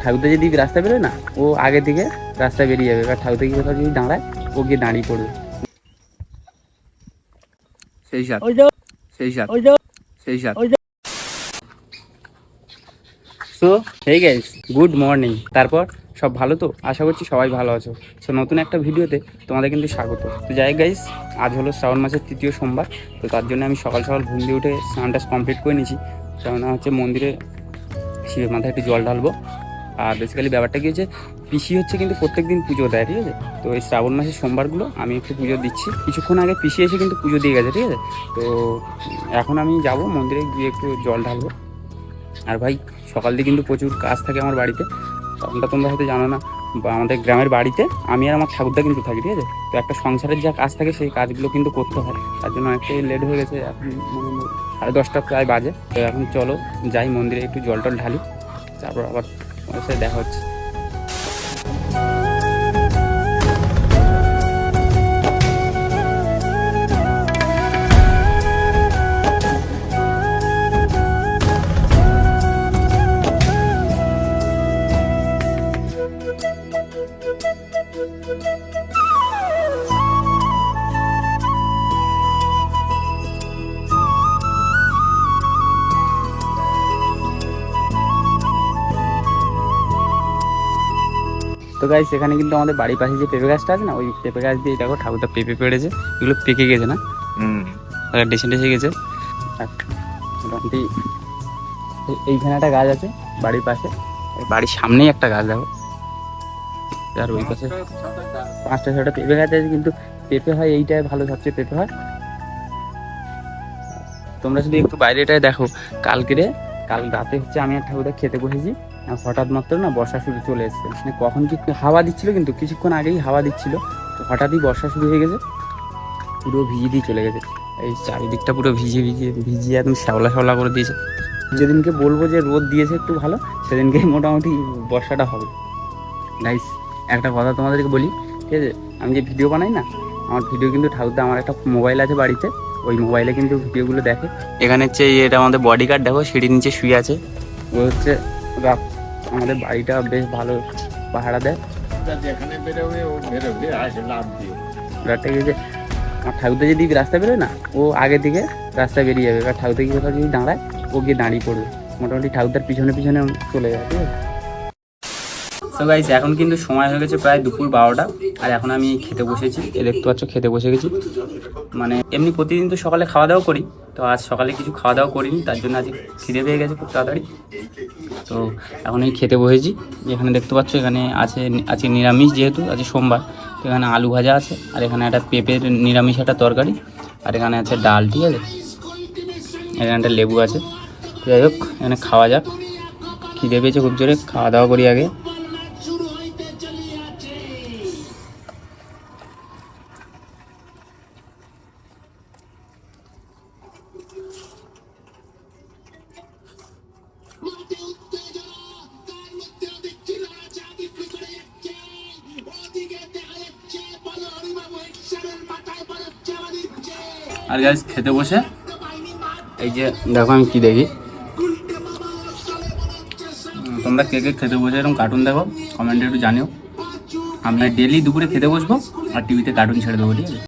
ঠাকুরদা যদি রাস্তা বেরোয় না, ও আগে থেকে রাস্তায় বেরিয়ে যাবে। এবার ঠাকুরদা কি কোথাও যদি দাঁড়ায়, ও গিয়ে দাঁড়িয়ে পড়বে। সেই সাথ সেই সাথ সেই সাথ so hey guys, good morning. তারপর সব ভালো তো? আশা করছি সবাই ভালো আছো। সো নতুন একটা ভিডিওতে তোমাদের কিন্তু স্বাগত। তো যাই গাইস, আজ হলো শ্রাবণ মাসের 3য় সোমবার। তো তার জন্য আমি সকাল সকাল ঘুম দিয়ে উঠে স্নানটা কমপ্লিট করে নিয়েছি। কেননা হচ্ছে মন্দিরে শিবের মাথায় একটু জল ঢালবো। আর বেসিক্যালি ব্যাপারটা কি হচ্ছে, পিসি হচ্ছে কিন্তু প্রত্যেক দিন পুজো দেয়, ঠিক আছে? তো এই শ্রাবণ মাসের সোমবারগুলো আমি একটু পুজো দিচ্ছি। কিছুক্ষণ আগে পিসি এসে কিন্তু পুজো দিয়ে গেছে, ঠিক আছে? তো এখন আমি যাব মন্দিরে গিয়ে একটু জল ঢালবো। আর ভাই, সকাল দিয়ে কিন্তু প্রচুর কাজ থাকে আমার বাড়িতে। কারণটা তোমরা হয়তো জানো না, বা আমাদের গ্রামের বাড়িতে আমি আর আমার ঠাকুরদা কিন্তু থাকি, ঠিক আছে? তো একটা সংসারের যা কাজ থাকে সেই কাজগুলো কিন্তু করতে হয়। তার জন্য অনেকটাই লেট হয়ে গেছে, এখন মানে 10:30 প্রায় বাজে। তো এখন চলো যাই মন্দিরে একটু জল টল ঢালি, তারপর আবার তোমার সাথে দেখা হচ্ছে। তো গাইস, এখানে কিন্তু আমাদের বাড়ির পাশে যে পেঁপে গাছটা আছে না, ওই পেঁপে গাছ দিয়ে দেখো ঠাকুরদা পেঁপে পেড়েছে। এগুলো পেকে গেছে না, ডেসে ডেসে গেছে। আর মোটামুটি এইখানে একটা গাছ আছে বাড়ির পাশে, বাড়ির সামনেই একটা গাছ দেখো। আর ওই পাশে 5টা 6টা পেঁপে গাছ আছে, কিন্তু পেঁপে হয় এইটাই ভালো, সবচেয়ে পেঁপে হয়। তোমরা যদি একটু বাইরেটায় দেখো, কাল রাতে হচ্ছে আমি আর ঠাকুরদা খেতে বসেছি, আর হঠাৎ মাত্র না বর্ষা শুরু চলে এসেছে। মানে কখন কি হাওয়া দিচ্ছিল, কিন্তু কিছুক্ষণ আগেই হাওয়া দিচ্ছিল, তো হঠাৎই বর্ষা শুরু হয়ে গেছে, পুরো ভিজিয়ে দিয়ে চলে গেছে। এই চারিদিকটা পুরো ভিজিয়ে একদম শ্যাওলা শ্যাওলা করে দিয়েছে। যেদিনকে বলবো যে রোদ দিয়েছে একটু ভালো, সেদিনকে মোটামুটি বর্ষাটা হবে। গাইস, একটা কথা তোমাদেরকে বলি, ঠিক আছে? আমি যে ভিডিও বানাই না, আমার ভিডিও কিন্তু ঠাকুরদা, আমার একটা মোবাইল আছে বাড়িতে, ওই মোবাইলে কিন্তু ভিডিওগুলো দেখে। এখানে হচ্ছে এটা আমাদের বডিগার্ড, দেখো সিঁড়ির নিচে শুয়ে আছে। ও হচ্ছে আমাদের বাড়িটা বেশ ভালো পাহারা দেয়। যেখানে বেরোবে ও বেরোবে, আসে লাভ দিয়ে। ব্যাপারটা কি যে, আমার ঠাকুরদা যদি রাস্তা বেরোয় না, ও আগে থেকে রাস্তায় বেরিয়ে যাবে। এবার ঠাকুরদা কি কোথাও যদি দাঁড়ায়, ও গিয়ে দাঁড়িয়ে পড়বে। মোটামুটি ঠাকুরদার পিছনে পিছনে চলে যায়, ঠিক আছে? তো গাইস, এখন কিন্তু সময় হয়ে গেছে প্রায় দুপুর 12টা, আর এখন আমি খেতে বসেছি। দেখতে পাচ্ছ খেতে বসে গেছি। মানে এমনি প্রতিদিন তো সকালে খাওয়া দাওয়া করি, তো আজ সকালে কিছু খাওয়া দাওয়া করিনি, তার জন্য আজ খিদে পেয়ে গেছে খুব তাড়াতাড়ি। তো এখন এই খেতে বসেছি। এখানে দেখতে পাচ্ছ, এখানে আছে আজকে নিরামিষ, যেহেতু আজকে সোমবার। তো এখানে আলু ভাজা আছে, আর এখানে একটা পেঁপের নিরামিষ একটা তরকারি, আর এখানে আছে ডাল, ঠিক আছে? এখানে একটা লেবু আছে। যাই হোক, এখানে খাওয়া যাক। খিদে পেয়েছে খুব জোরে, খাওয়া দাওয়া করি আগে। আর গাইস, খেতে বসে এই যে দেখো আমি কি দেখি। তোমরা কে কে খেতে বসে এরকম কার্টুন দেখো, কমেন্টে একটু জানিও। আমরা ডেলি দুপুরে খেতে বসবো, আর টিভিতে কার্টুন ছেড়ে দেবো, ঠিক আছে?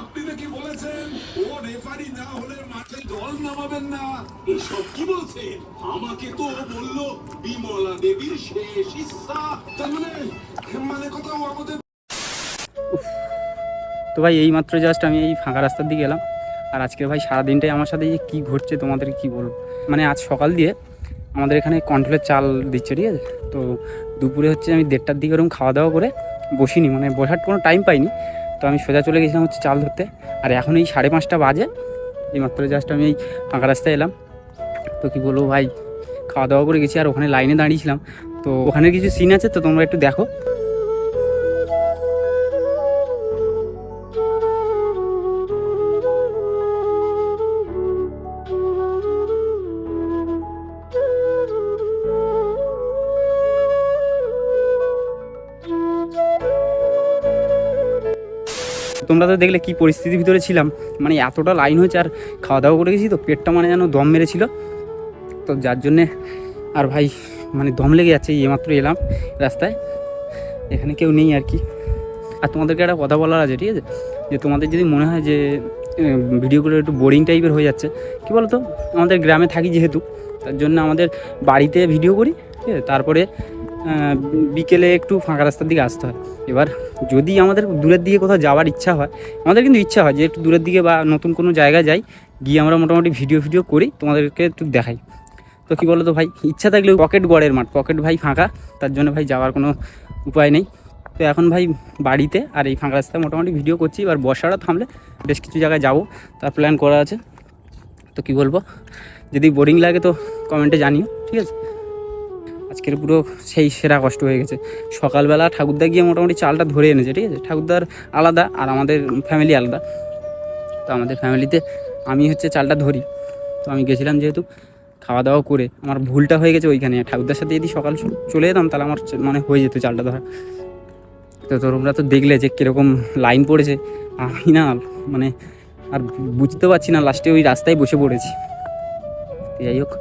আপনি নাকি বলেছেন ও রেফারি না হলে মাঠে দল নামাবেন না? এসব কি বলছেন? আমাকে তো বললো বিমলা দেবীর শেষ ইচ্ছা। তার মানে কোথাও আমাদের। তো ভাই, এই মাত্র জাস্ট আমি এই ফাঁকা রাস্তার দিকে এলাম। আর আজকে ভাই সারাদিনটাই আমার সাথে যে কী ঘটছে তোমাদের কি বলবো। মানে আজ সকাল দিয়ে আমাদের এখানে কন্ট্রোলের চাল দিচ্ছে, ঠিক আছে? তো দুপুরে হচ্ছে আমি 1:30টার দিকে ওরকম খাওয়া দাওয়া করে বসিনি, মানে বসার কোনো টাইম পাইনি। তো আমি সোজা চলে গেছিলাম হচ্ছে চাল ধরতে। আর এখন এই 5:30 বাজে, এই মাত্র জাস্ট আমি এই ফাঁকা রাস্তায় এলাম। তো কী বলবো ভাই, খাওয়া দাওয়া করে গেছি, আর ওখানে লাইনে দাঁড়িয়েছিলাম। তো ওখানে কিছু সিন আছে, তো তোমরা একটু দেখো। তোমরা তো দেখলে কী পরিস্থিতির ভিতরে ছিলাম, মানে এতটা লাইন হয়েছে আর খাওয়া দাওয়া করে গেছি তো পেটটা মানে যেন দম মেরেছিল, তো যার জন্যে আর ভাই মানে দম লেগে যাচ্ছে। এইমাত্র এলাম রাস্তায়, এখানে কেউ নেই আর কি। আর তোমাদেরকে একটা কথা বলার আছে, ঠিক আছে, যে তোমাদের যদি মনে হয় যে ভিডিওগুলো একটু বোরিং টাইপের হয়ে যাচ্ছে, কী বলো তো, আমাদের গ্রামে থাকি যেহেতু, তার জন্য আমাদের বাড়িতে ভিডিও করি, ঠিক আছে, তারপরে বিকেলে একটু ফাঁকা রাস্তার দিকে আসতে হয়। এবার যদি আমাদের দূরের দিকে কোথাও যাওয়ার ইচ্ছা হয়, আমাদের কিন্তু ইচ্ছা হয় যে একটু দূরের দিকে বা নতুন কোনো জায়গায় যাই, গিয়ে আমরা মোটামুটি ভিডিও করি, তোমাদেরকে একটু দেখাই। তো কী বলো তো ভাই, ইচ্ছা থাকলেও পকেট গড়ের মাঠ, পকেট ভাই ফাঁকা, তার জন্য ভাই যাওয়ার কোনো উপায় নেই। তো এখন ভাই বাড়িতে আর এই ফাঁকা রাস্তায় মোটামুটি ভিডিও করছি। এবার বর্ষাটা থামলে বেশ কিছু জায়গায় যাবো, তার প্ল্যান করা আছে। তো কী বলবো, যদি বোরিং লাগে তো কমেন্টে জানিও, ঠিক আছে। আজকের পুরো সেই সেরা কষ্ট হয়ে গেছে। সকালবেলা ঠাকুরদা গিয়ে মোটামুটি চালটা ধরে এনেছে, ঠিক আছে, ঠাকুরদার আলাদা আর আমাদের ফ্যামিলি আলাদা। তো আমাদের ফ্যামিলিতে আমি হচ্ছে চালটা ধরি, তো আমি গেছিলাম যেহেতু খাওয়া দাওয়া করে, আমার ভুলটা হয়ে গেছে ওইখানে। ঠাকুরদার সাথে যদি সকাল চলে যেতাম তাহলে আমার মানে হয়ে যেত চালটা ধরা। তো তোমরা তো দেখলে যে কীরকম লাইন পড়েছে, আমি না মানে আর বুঝতে পারছি না, লাস্টে ওই রাস্তায় বসে পড়েছি। যাই হোক,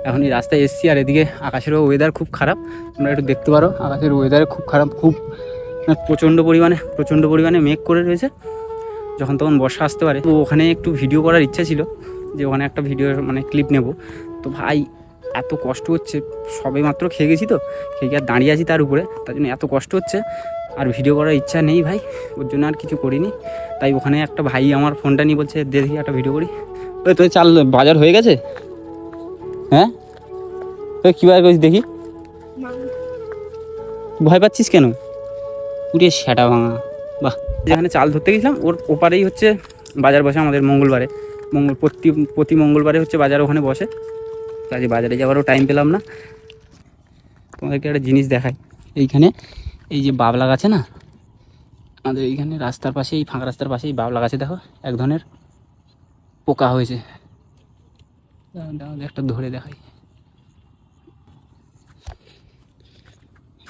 এখন এই রাস্তায় এসছি আর এদিকে আকাশেরও ওয়েদার খুব খারাপ, তোমরা একটু দেখতে পারো আকাশের ওয়েদার খুব খারাপ, খুব প্রচণ্ড পরিমাণে মেঘ করে রয়েছে। যখন তখন বর্ষা আসতে পারে। তো ওখানে একটু ভিডিও করার ইচ্ছা ছিল, যে ওখানে একটা ভিডিও মানে ক্লিপ নেব। তো ভাই এত কষ্ট হচ্ছে, সবে মাত্র খেয়ে গেছি, তো খেয়ে আর দাঁড়িয়ে আছি তার উপরে, তার জন্য এত কষ্ট হচ্ছে, আর ভিডিও করার ইচ্ছা নেই ভাই, ওর জন্য আর কিছু করিনি। তাই ওখানে একটা ভাই আমার ফোনটা নিয়ে বলছে দেখি একটা ভিডিও করি। ওই তোর চাল বাজার হয়ে গেছে? হ্যাঁ, ওই কী বার করিস দেখি, ভয় পাচ্ছিস কেন? পুরে সেটা ভাঙা। বাহ, যেখানে চাল ধরতে গেছিলাম ওর ওপারেই হচ্ছে বাজার বসে আমাদের মঙ্গলবারে, প্রতি মঙ্গলবারে হচ্ছে বাজার ওখানে বসে। কাজে বাজারে যাওয়ারও টাইম পেলাম না। তোমাদেরকে একটা জিনিস দেখাই, এইখানে এই যে বাবলা গাছে না, আমাদের এইখানে রাস্তার পাশে, এই ফাঁকা রাস্তার পাশে এই বাবলা গাছে দেখো এক ধরনের পোকা হয়েছে, একটা ধরে দেখাই,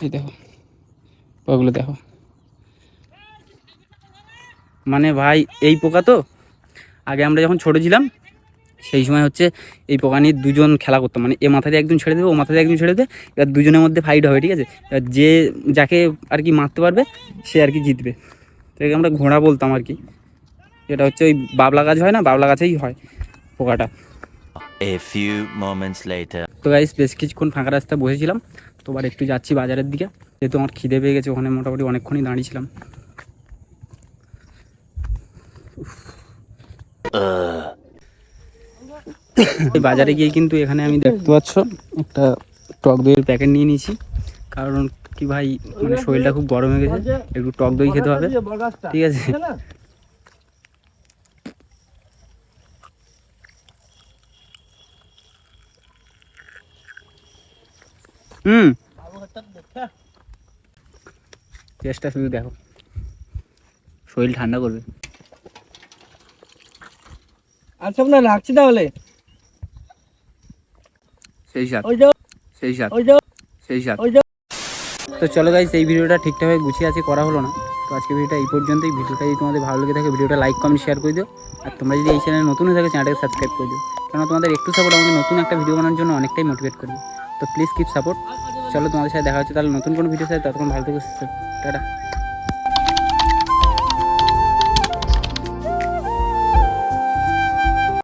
এই দেখো পোকাগুলো দেখো। মানে ভাই এই পোকা তো আগে আমরা যখন ছোটো ছিলাম সেই সময় হচ্ছে এই পোকা নিয়ে দুজন খেলা করতাম, মানে এ মাথা দিয়ে একজন ছেড়ে দেবে, ও মাথা দিয়ে একজন ছেড়ে দেবে, এবার দুজনের মধ্যে ফাইট হবে, ঠিক আছে। এবার যে যাকে আর কি মারতে পারবে সে আর কি জিতবে। তো আমরা ঘোড়া বলতাম আর কি। এটা হচ্ছে ওই বাবলা গাছ হয় না, বাবলা গাছেই হয় পোকাটা। A few moments later. তো গাইস বেশ কিছুক্ষণ ফাঁকা রাস্তায় বসেছিলাম, তো এবার একটু যাচ্ছি বাজারের দিকে, যেহেতু আমার খিদে পেয়ে গেছে, ওখানে মোটামুটি অনেকক্ষণই দাঁড়িয়েছিলাম। এই বাজারে গিয়ে কিন্তু এখানে আমি দেখতে পাচ্ছ একটা টক দইয়ের প্যাকেট নিয়ে নিয়েছি, কারণ কি ভাই মানে শরীরটা খুব গরম হয়ে গেছে, একটু টক দই খেতে হবে, ঠিক আছে। চেষ্টা শুধু দেখো, শরীর ঠান্ডা করবে। আচ্ছা আপনার রাখছি তাহলে, সেই সাথ ওই যাও সেই সাথ ওই যাও সেই সাথ। ওই যাও। তো চলো গাইস, এই ভিডিওটা ঠিকঠাকভাবে গুছিয়ে আছে করা হলো না, তো আজকে ভিডিওটা এই পর্যন্তই। ভিডিওটা যদি তোমাদের ভালো লেগে থাকে ভিডিওটা লাইক কমেন্ট শেয়ার করে দিও, আর তোমরা যদি এই চ্যানেলে নতুন হয়ে থাকে চ্যানেলটাকে সাবস্ক্রাইব করে দিও, কারণ তোমাদের একটু সাপোর্ট আমাকে নতুন একটা ভিডিও বানানোর জন্য অনেকটাই মোটিভেট করবে। তো প্লিজ কিপ সাপোর্ট। চলো তোমাদের সাথে দেখা হচ্ছে তাহলে নতুন কোনো ভিডিওর সাথে, ততক্ষণ ভালো থেকো, টাটা।